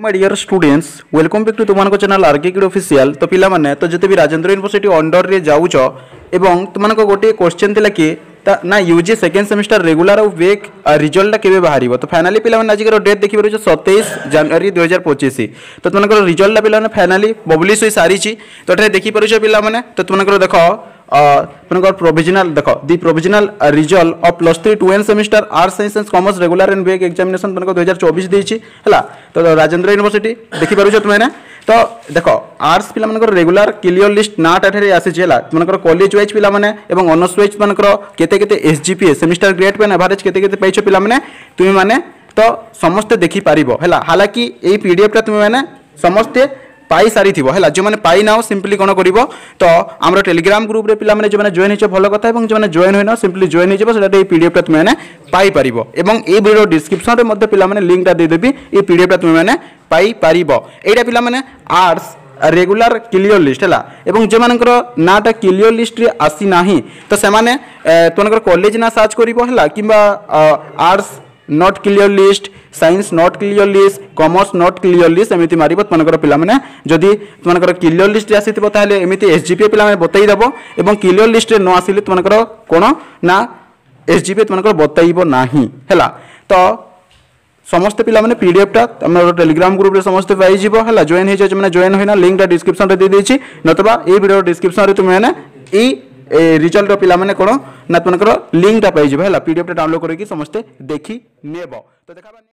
My dear students welcome back to तुमको channel RK kid official. तो पिला माने तो जते भी राजेंद्र यूनिवर्सिटी अंडर रे जाउछ एवं तुमको गोटे क्वेश्चन थिला कि ना यूजी सेकेंड सेमिस्टर रेगुलर और वेक रिजल्ट केबे बाहरिबो। तो फाइनली पिला माने आज के डेट देखि परछ 27 जनवरी 2025। तो तुमको रिजल्ट पिला माने फाइनली पब्लिश होई सारी छी। तो एठे देखि परछ पिला माने तो तुमको देखो तुमको प्रोविजनल देखो the provisional result of +3 2 semester arts science and commerce regular and वेक एग्जामिनेशन तुमको 2024 देछि हला। तो राजेंद्र यूनिवर्सिटी देखि परछ तुमे ना। तो देखो आर्ट्स पिला मानकर रेगुलर क्लियर लिस्ट नाट एठरे आसी छला। तुमकर कॉलेज वाइज पिला माने एवं ऑनर्स वाइज मानकर केते केते SGPA semester grade pay average केते केते पाइछो पिला माने तुमे माने तो समस्त देखि पारिबो हला। हालांकि एई पीडीएफ ता तुमे माने समस्त पाई सारी थी है जो मैंने पाई ना सिंपली कौन कर तो आम टेलीग्राम ग्रुप रे पिला जो जॉइन हो भल कथा जो जॉइन होना सिंपली जॉइन हो पीडीएफ टा तुम्हें पाई पार एवं ये वीडियो डिस्क्रिप्शन में पिला लिंक टा देदेवी ये पीडीएफ टा तुम्हें पाई पार। यहाँ पिला आर्ट्स रेगुलर क्लियर लिस्ट है एवं जो मानकर नाटा क्लियर लिस्ट रे आसी ना तो से तुम कॉलेज ना सर्च कर कि arts not clear list science not clear list commerce not clear list एमती मार तुमकर पिला जदि तुमकर क्लियर लिस्ट आसी एमती एसजीपीए पिला बतई देव और क्लियर लिस्ट न आसिले तुमकर कौन ना एसजीपीए तुमकर बतईब ना है। तो समस्त पिला माने पीडीएफ टा हमर टेलीग्राम ग्रुप रे समस्त पाई जीवो हला जॉइन हे जे माने जॉइन होइना लिंक टा डिस्क्रिप्शन रे दे देछि नतबा ए वीडियो डिस्क्रिप्शन रे तुमे माने ए रिजल्ट पिला माने कोन ना तुमकर लिंक टा पाई जीवो हला पीडीएफ टा डाउनलोड करके समस्त देखि नेबो। तो देखा